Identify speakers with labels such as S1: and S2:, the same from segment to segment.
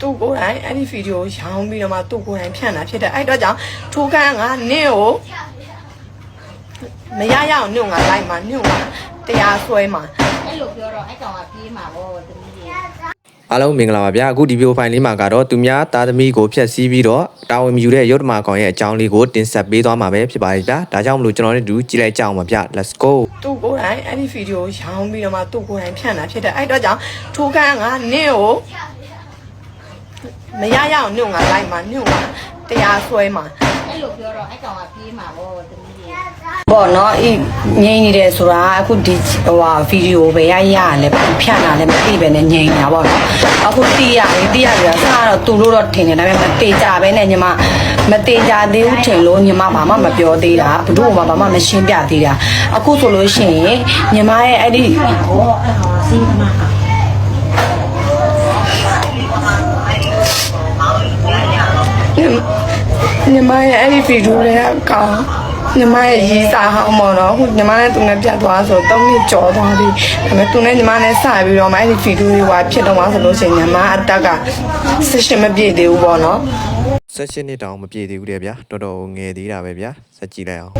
S1: သူ့ကိုယ်တိုင်အဲ့ဒီဗီဒီယိုရောင်းပြီးတော့မှသူ့ကိုယ်တိုင်ဖြန့်တာဖြစ်တဲ့အဲ့တော့ကြောင့်ထိုကန်းကနင့်ကိုမရရအောင်ညွန့်ကလိုက်မှာညွန့်ကတရားဆွဲမှာ
S2: အဲ့လိုပြောတော့အဲ့ကောင်ကပြေးမှာဗောသမီးကြီး
S3: အားလုံးမင်္ဂလာပါဗျာအခုဒီဗီဒီယိုဖိုင်လေးမှာကတော့သူများသားသမီးကိုဖျက်ဆီးပြီးတော့တာဝန်မယူတဲ့ရုပ်တမကောင်ရဲ့အကြောင်းလေးကိုတင်ဆက်ပေးသွားမှာပဲဖြစ်ပါတယ်ဗျာဒါကြောင့်မလို့ကျွန်တော်တို့ကြည့်လိုက်ကြအောင်ပါဗျာ let's go
S1: သူ့ကိုယ်တိုင်အဲ့ဒီဗီဒီယိုရောင်းပြီးတော့မှသူ့ကိုယ်တိုင်ဖြန့်တာဖြစ်တဲ့အဲ့တော့ကြောင့်ထိုကန်းကနင့်ကိုမရရအောင်ညွန့်ကလိုက်မှာညွန့်ကတရားဆွဲမှာ
S2: အဲ့လိုပြောတော့အဲ့ကောင်ကပြေးမှာဗောသမီးကြီး
S1: ပေါ့နော်အေးငိမ့်နေတယ်ဆိုတာအခုဒီဗီဒီယိုပဲရရလဲဖြန့်တာလည်းမသိပဲနဲ့ငိမ့်နေတာပေါ့နော်အခုတီးရတယ်စတော့သူတို့တော့ထင်တယ်ဒါပေမဲ့မတေကြပဲနဲ့ညီမမတေကြသေးဘူးထင်လို့ညီမဘာမှမပြောသေးတာဘလို့ဘာမှမရှင်းပြသေးတာအခုဆိုလို့ရှိရင်ညီမရဲ့အဲ့ဒီ
S2: စီးမှာ
S1: ညီမရဲ့အဲ့ဒီဗီဒီယိုလေးကကောင်းညီမရဲ့ရေးစာဟောင်းပေါ့နော်အခုညီမနဲ့သူနဲ့ပြတ်သွားဆို3နှစ်ကျော်သွားပြီဒါပေမဲ့သူနဲ့ညီမနဲ့စပြီးတော့မှအဲ့ဒီဗီဒီယိုလေးကဖြစ်တော့မှဆိုလို့ရှိရင်ညီမအတက်က16မပြည့်သေးဘူးပေါ့နော်
S3: 16နှစ်တောင်မပြည့်သေးဘူးတဲ့ဗျာတော်တော်ငယ်သေးတာပဲဗျာစက်ကြည့်လိုက်အောင်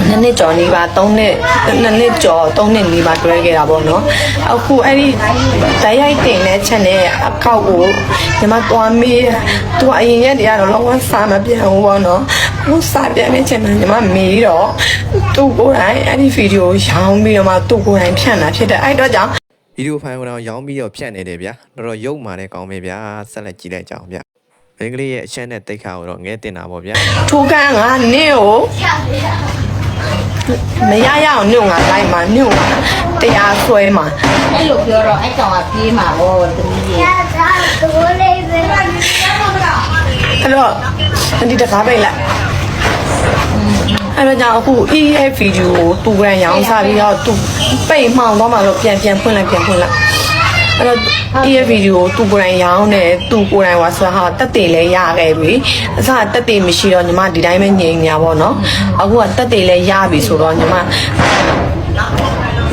S1: 2နှစ်ကျော်နေပါ3နှစ်ကျော်3နှစ်နေပါတွဲခဲ့တာပေါ့နော်အခုအဲ့ဒီတိုက်ရိုက်တင်တဲ့ channel အကောက်ကိုညီမသွားမေးသူအရင်ရက်တည်းကတော့လောကစာမပြန်ဘူးပေါ့နော်အခုစာပြန်တဲ့ channel ညီမမေးတော့သူ့ကိုယ်တိုင်အဲ့ဒီဗီဒီယိုရောင်းပြီးတော့မှသူ့ကိုယ်တိုင်ဖြန့်တာဖြစ်တဲ့အဲ့တော့ကြောင့်
S3: ဗီဒီယိုဖိုင်ကတော့ရောင်းပြီးတော့ဖြန့်နေတယ်ဗျာတော်တော်ရုပ်မာတဲ့ကောင်းပဲဗျာဆက်လက်ကြည့်လိုက်ကြအောင်ဗျာမင်္ဂလေးရဲ့အချက်နဲ့တိတ်ခါကိုတော့ငဲတင်တာပေါ့ဗျာ
S1: ထိုကန်းကနင့်ကိုမရရအောင်ညွန့်ကလိုက်မှာညွန့်ကတရားဆွဲမှာ
S2: အဲ့လိုပြောတော့အဲ့ကောင်ကပြေးမှာဗောသမီးကြီး
S1: အဲ့တော့ဒီတကားပိတ်လိုက်အဲ့တော့ကြောင့်အခု ရဲ့ဗီဒီယိုကိုသူကရောင်းစားပြီးတော့သူပိတ်မှောင်သွားမှလို့ပြန်ဖွင့်လိုက်အဲ့တော့ရဲ့ဗီဒီယိုသူကိုယ်တိုင်ရောင်းတယ်သူကိုယ်တိုင်ว่าဆိုတော့တက်တယ်လဲရခဲ့ပြီအစတက်တယ်မရှိတော့ညီမဒီတိုင်းပဲငြိမ်နေတာပေါ့နော်အခုကတက်တယ်လဲရပြီဆိုတော့ညီမ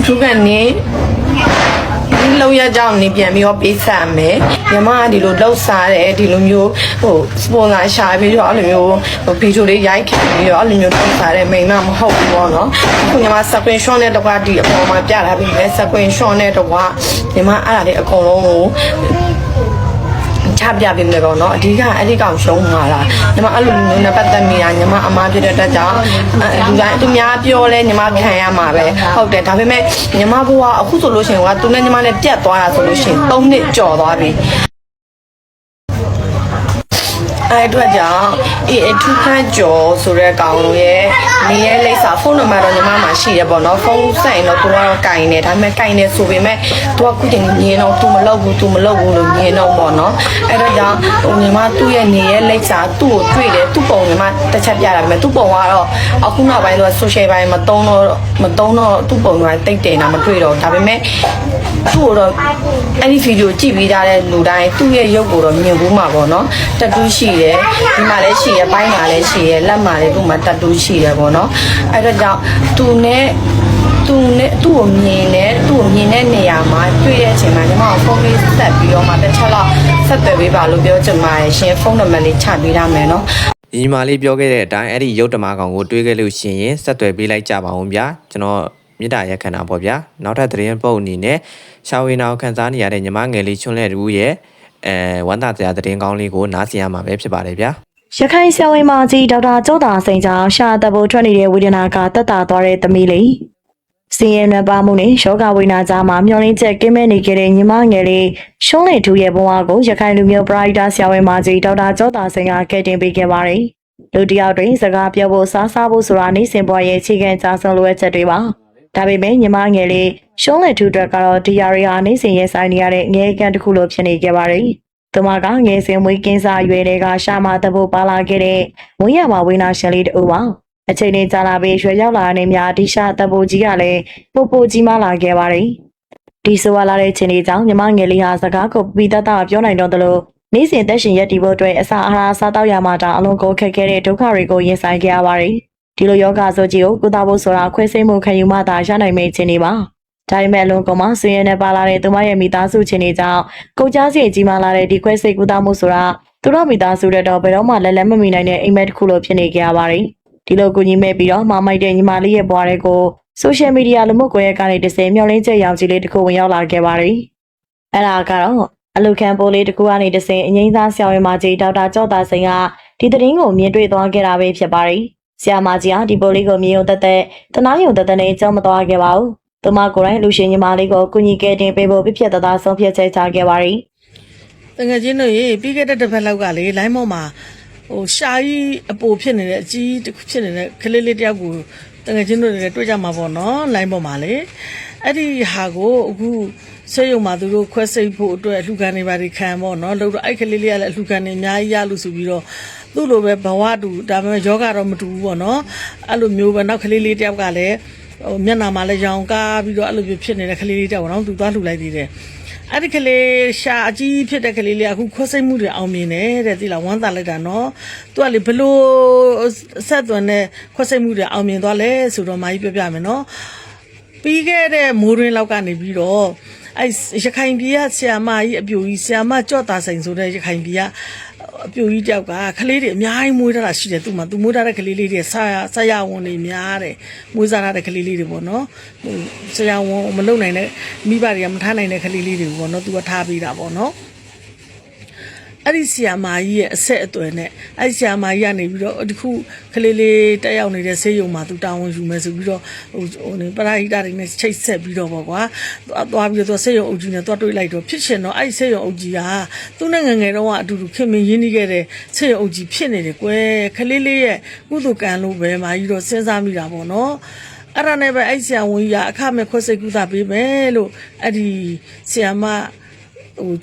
S1: သူကနေဒီလောက်ရကြောင်းနေပြန်ပြီးတော့ပေးဆက်မယ်ညီမကဒီလိုလှုပ်စားတယ်ဒီလိုမျိုးစပွန်ဆာရှာပြီးတော့အဲ့လိုမျိုးဗီဒီယိုလေးရိုက်ခဲ့ပြီးတော့အဲ့လိုမျိုးလှုပ်စားတဲ့မိန်းမမဟုတ်ဘူးပေါ့နော်အခုညီမစကွင်ရှွန်နဲ့တော့ဒီအပေါ်မှာပြလာပြီလေစကွင်ရှွန်နဲ့တော့ညီမအဲ့ဒါလေးအကုန်လုံးကိုချပြပေးမယ်ပေါ့နော်အဓိကအဲ့ဒီကောင်ရှုံးမှာလားညီမအဲ့လိုမျိုးနဲ့ပတ်သက်မိတာညီမအမားပြတဲ့တက်ကြောင့်လူတိုင်းသူများပြောလဲညီမခံရမှာပဲဟုတ်တယ်ဒါပေမဲ့ညီမဘဝအခုဆိုလို့ရှိရင်ကသူနဲ့ညီမနဲ့ပြတ်သွားတာဆိုလို့ရှိရင်3နှစ်ကျော်သွားပြီအဲ့အတွက်ကြောင့်အထူးခန့်ကျော်ဆိုတဲ့ကောင်ရဲ့နေရဲ့လိပ်စာဖုန်းနံပါတ်တော့ညီမမှာရှိရပေါ့နော်ဖုန်းဆိုင်တော့သူကတော့ကင်နေဒါပေမဲ့ကင်နေဆိုပေမဲ့သူကခုချိန်ညင်တော့သူမလုပ်ဘူးလို့ညင်တော့ပေါ့နော်အဲ့တော့ကြောင့်ညီမသူ့ရဲ့နေရဲ့လိပ်စာသူ့ကိုတွေ့တယ်သူ့ပုံညီမတစ်ချက်ပြတာပဲသူ့ပုံကတော့အခုနောက်ပိုင်းတော့ social ပိုင်းမတုံးတော့သူ့ပုံကတိတ်တယ်တာမတွေ့တော့ဒါပေမဲ့သူ့တော့အဲ့ဒီဗီဒီယိုကြည့်ပြီးသားတဲ့လူတိုင်းသူ့ရဲ့ရုပ်ကိုတော့မြင်ဘူးမှာပေါ့နော်တက်တူးရှိတယ်ဒီမှာလည်းရှိရပိုင်းမှာလည်းရှိရလက်မှာလည်းသူ့မှာတက်တူးရှိတယ်ပေါ့နော်အဲ့တော့ကြောင့်သူ့ကိုမြင်တဲ့နေရာမှာတွေ့တဲ့အချိန်မှာညီမကဖုန်းလေးဆက်ပြီးတော့မှတစ်ချက်လောက်ဆက်သွယ်ပေးပါလို့ပြောချင်ပါတယ်ရှင်ဖုန်းနံပါတ်လေးချပေးရမယ်နော်
S3: ညီမလေးပြောခဲ့တဲ့အတိုင်းအဲ့ဒီရုပ်တမကောင်ကိုတွေးခဲ့လို့ရှိရင်ဆက်သွယ်ပေးလိုက်ကြပါဦးဗျာကျွန်တော်မြစ်တာရက်ခဏပေါ့ဗျာနောက်ထပ်သတင်းပုတ်အနေနဲ့ရှာဝေနာကိုခန်းစားနေရတဲ့ညီမငယ်လေးချွန်းလက်တူရဲ့ဝမ်းသာစရာသတင်းကောင်းလေးကိုနားဆင်ရမှာပဲဖြစ်ပါတယ်ဗျာ
S4: ရခိုင်ဆရာဝန်မကြီးဒေါက်တာကျော်တာစိန်ကြောင့်ရှာတဖို့ထွက်နေတဲ့ဝေဒနာကတက်တာသွားတဲ့သမီးလေးစင်ရနပါမှုနဲ့ယောဂဝေဒနာကြားမှာမျောလင်းချက်ကင်းမဲ့နေခဲ့တဲ့ညီမငယ်လေးရှုံးလေထူရဲ့ဘဝကိုရခိုင်လူမျိုးပရိုက်တာဆရာဝန်မကြီးဒေါက်တာကျော်တာစိန်ကကဲတင်ပေးခဲ့ပါတယ်လူတယောက်တွင်စကားပြောဖို့စားဖို့ဆိုတာနေစဉ်ဘဝရဲ့အခြေခံကြဆုံးလိုအပ်ချက်တွေပါဒါပေမဲ့ညီမငယ်လေးရှုံးလေထူအတွက်ကတော့ဒီယာရီဟာနေစဉ်ရင်ဆိုင်နေရတဲ့ငယ်ကန်တစ်ခုလိုဖြစ်နေခဲ့ပါတယ်သူမကငယ်စဉ်မွေးကင်းစားရွယ်တွေကရှာမတဖို့ပါလာခဲ့တဲ့မွေးရမှာဝေနာရှင်လေးတူပါအချိန်လေးကြာလာပြီးရွယ်ရောက်လာတဲ့များဒီရှာတဖို့ကြီးကလည်းပိုကြီးမလာခဲ့ပါတယ်ဒီဆိုလာတဲ့ချိန်လေးကြောင့်ညီမငယ်လေးဟာစကားကိုပြီးတတ်ပြောနိုင်တော့တယ်လို့နေ့စဉ်သက်ရှင်ရက်တည်ဖို့အတွက်အစာအာဟာရစားတော့ရမှာတောင်အလွန်ကိုခက်ခဲတဲ့ဒုက္ခတွေကိုရင်ဆိုင်ခဲ့ရပါတယ်ဒီလိုယောဂဆိုကြီးကိုကုသဖို့ဆိုတာခွဲစိတ်မှုခံယူမှသာရနိုင်မယ့်အခြေအနေပါ ဒါပေမဲ့အလွန်ကုန်မှာဆွေရနဲ့ပါလာတဲ့သူမရဲ့မိသားစုချင်းတွေကြောင့်ကုန်ကြစည်ကြီးမားလာတဲ့ဒီခွဲစိတ်ကူတာမှုဆိုတာသူတို့မိသားစုတွေတော့ဘယ်တော့မှလက်မမီနိုင်တဲ့အိမ်မက်တစ်ခုလိုဖြစ်နေကြရပါတယ်ဒီလိုကူညီမဲ့ပြီးတော့မမိုက်တဲ့ညီမလေးရဲ့ဘွားတွေကိုဆိုရှယ်မီဒီယာလူမှုကွန်ရက်ကနေတစ်စဲမျှော်လင့်ချက်ရောင်ကြီးလေးတစ်ခုဝင်ရောက်လာခဲ့ပါတယ်အဲ့ဒါကတော့အလူခံပိုးလေးတစ်ခုကနေတစ်စဲအငိမ့်သားဆရာဝန်မကြီးဒေါက်တာကျော်သားစိန်ကဒီသတင်းကိုမြင်တွေ့သွားခဲ့တာပဲဖြစ်ပါတယ်ဆရာမကြီးကဒီပိုးလေးကိုမြင်ုံသက်သက်တနာယုံသက်သက်နဲ့ကြောက်မသွားခဲ့ပါဘူးသူမကိုယ်တိုင်လူရှင်ညီမလေးကိုကူညီခဲ့တင်ပေးဖို့ပြည့်ပြတ်သားသားဆုံးဖြတ်ချက်ချခဲ့ပါတယ်
S5: တကယ်ချင်းတို့ရေပြီးခဲ့တဲ့တစ်ဖက်လောက်ကလေလိုင်းမော့မှာရှာကြီးအပိုဖြစ်နေတဲ့အကြီးတစ်ခုဖြစ်နေတဲ့ကလေးလေးတယောက်ကိုတကယ်ချင်းတို့တွေတွေ့ကြမှာပေါ့နော်လိုင်းပေါ်မှာလေအဲ့ဒီဟာကိုအခုဆေးရုံမှာသူတို့ခွဲစိတ်ဖို့အတွက်အလှခံနေပါတွေခံပေါ့နော်လို့တော့အဲ့ကလေးလေးကလည်းအလှခံနေအများကြီးရလို့ဆိုပြီးတော့သူ့လိုပဲဘဝတူဒါပေမဲ့ယောဂတော့မတူဘူးပေါ့နော်အဲ့လိုမျိုးပဲနောက်ကလေးလေးတယောက်ကလည်းမျက်နှာမှာလည်းရောင်ကားပြီးတော့အဲ့လိုမျိုးဖြစ်နေတဲ့ကလေးလေးတယောက်ကတော့သူသွားလှူလိုက်သေးတယ်အဲ့ဒီကလေးရှာအကြီးဖြစ်တဲ့ကလေးလေးအခုခွဲစိတ်မှုတွေအောင်မြင်တယ်တဲ့ဒီလားဝမ်းသာလိုက်တာနော်သူကလေဘလို့ဆက်သွန်တဲ့ခွဲစိတ်မှုတွေအောင်မြင်သွားလဲဆိုတော့မာကြီးပြောပြမယ်နော်ပြီးခဲ့တဲ့မိုးရင်းလောက်ကနေပြီးတော့အဲ့ရခိုင်ပြည်ကဆရာမကြီးအပြူကြီးဆရာမကြော့တာဆိုင်ဆိုတဲ့ရခိုင်ပြည်ကအပြူကြီးတယောက်ကကလေးတွေအများကြီးမွေးထားတာရှိတယ်သူ့မှာသူမွေးထားတဲ့ကလေးလေးတွေဆရာဝန်တွေများတယ်မွေးစားထားတဲ့ကလေးလေးတွေပေါ့နော်ဆရာဝန်မလုပ်နိုင်တဲ့မိဘတွေကမထားနိုင်တဲ့ကလေးလေးတွေပေါ့နော်သူကထားပေးတာပေါ့နော်အဲ့ဒီဆီယာမာကြီးရဲ့အဆက်အသွယ်နဲ့အဲ့ဒီဆီယာမာကြီးကနေပြီးတော့ဒီခုကလေးလေးတက်ရောက်နေတဲ့ဆေးရုံမှာသူတာဝန်ယူမယ်ဆိုပြီးတော့ပရာဟိတတွေနဲ့ချိတ်ဆက်ပြီးတော့ပေါ့ကွာသွားပြီးတော့ဆေးရုံအုပ်ကြီးနဲ့သွားတွေ့လိုက်တော့ဖြစ်ရှင်တော့အဲ့ဒီဆေးရုံအုပ်ကြီးကသူ့နဲ့ငယ်ငယ်တုန်းကအတူတူခင်မင်းရင်းနှီးခဲ့တဲ့ဆေးရုံအုပ်ကြီးဖြစ်နေတယ်ကွယ်ကလေးလေးရဲ့ကုသကံလို့ပဲမာကြီးတော့စဉ်းစားမိတာပေါ့နော်အဲ့ဒါနဲ့ပဲအဲ့ဆရာဝန်ကြီးကအခမဲ့ခွဲစိတ်ကုသပေးမယ်လို့အဲ့ဒီဆရာမ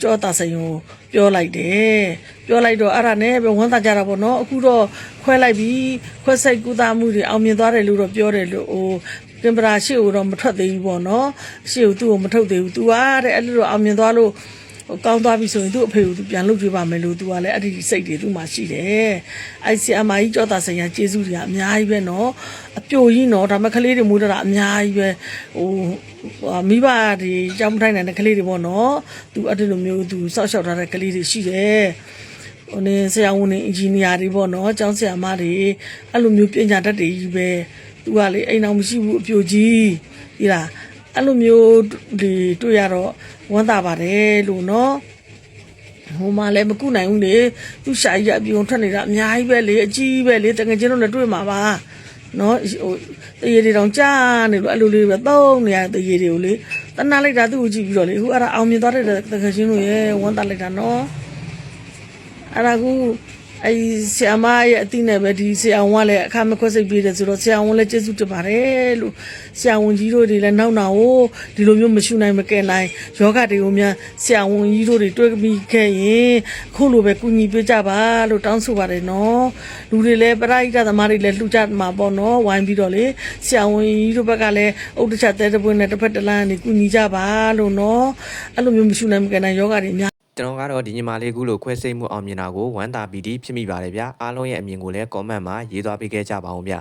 S5: ကြောတာဆိုင်ကိုပြောလိုက်တယ်ပြောလိုက်တော့အဲ့ဒါနဲ့ပဲဝမ်းသာကြတာပေါ့နော်အခုတော့ခွဲလိုက်ပြီးခွဲစိတ်ကုသမှုတွေအောင်မြင်သွားတယ်လို့တော့ပြောတယ်လို့ကင်မရာရှေ့ကိုတော့မထွက်သေးဘူးပေါ့နော်ရှေ့ကိုသူ့ကိုမထုတ်သေးဘူး तू ကတဲ့အဲ့လိုအောင်မြင်သွားလို့ကောင်းသွားပြီဆိုရင်သူ့အဖေကိုသူပြန်လုပ်ကြည့်ပါမယ်လို့ तू ကလည်းအဲ့ဒီစိတ်တွေသူ့မှာရှိတယ်အဲ့ဆီအမကြီးကြောတာဆိုင်ရကျေးဇူးတွေကအများကြီးပဲနော်အပြိုကြီးနော်ဒါမှကလေးတွေမွေးတော့တာအများကြီးပဲမိဘတွေကြောင်းမထိုင်နိုင်တဲ့ကလေးတွေပေါ့နော် तू အဲ့ဒီလိုမျိုး तू စောက်ရှောက်ထားတဲ့ကလေးတွေရှိတယ်ဆရာဝန်တွေအင်ဂျင်နီယာတွေပေါ့နော်ကျောင်းဆရာမတွေအဲ့လိုမျိုးပညာတတ်တွေကြီးပဲသူကလေအိမ်အောင်မရှိဘူးအပြိုကြီးဒီလားအဲ့လိုမျိုးတွေတွေ့ရတော့ဝမ်းသာပါတယ်လို့နော်ဟိုမှာလည်းမကုနိုင်ဘူးလေသူရှာကြီးအပြုံထွက်နေတာအများကြီးပဲလေအကြီးပဲလေတကယ်ချင်းတို့လည်းတွေ့မှာပါနော်ဟိုတရေတွေတောင်ကြားနေလို့အဲ့လိုလေးပဲသုံးနေရတရေတွေကိုလေတနာလိုက်တာသူ့ကိုကြည့်ပြီးတော့လေဟိုအဲ့ဒါအောင်မြင်သွားတဲ့တကယ်ချင်းတို့ရဲ့ဝမ်းသာလိုက်တာနော်အဲ့ဒါကူအဲ့ဆရာမရဲ့အတိနဲ့ပဲဒီဆရာဝန်ကလည်းအခမဲ့ခွဲစိတ်ပေးတယ်ဆိုတော့ဆရာဝန်လည်းကျေးဇူးတင်ပါတယ်လို့ဆရာဝန်ကြီးတို့တွေလည်းနောက်နောက်ကိုဒီလိုမျိုးမရှုနိုင်မကဲနိုင်ယောဂတွေကိုများဆရာဝန်ကြီးတို့တွေတွေ့ပြီးခဲ့ရင်အခုလိုပဲကူညီပေးကြပါလို့တောင်းဆိုပါတယ်နော်လူတွေလည်းပရိသတ်သမားတွေလည်းလှူကြမှာပေါ့နော်ဝိုင်းပြီးတော့လေဆရာဝန်ကြီးတို့ဘက်ကလည်းဥဒ္ဒချတဲတပွင့်နဲ့တစ်ဖက်တစ်လမ်းနေကူညီကြပါလို့နော်အဲ့လိုမျိုးမရှုနိုင်မကဲနိုင်ယောဂတွေများ
S3: ကျွန်တော်ကတော့ဒီညီမလေးကူလို့ခွဲစိတ်မှုအောင်မြင်တာကိုဝမ်းသာပီတိဖြစ်မိပါတယ်ဗျာအားလုံးရဲ့အမြင်ကိုလည်း comment မှာရေးသွားပေးခဲ့ကြပါဦးဗျာ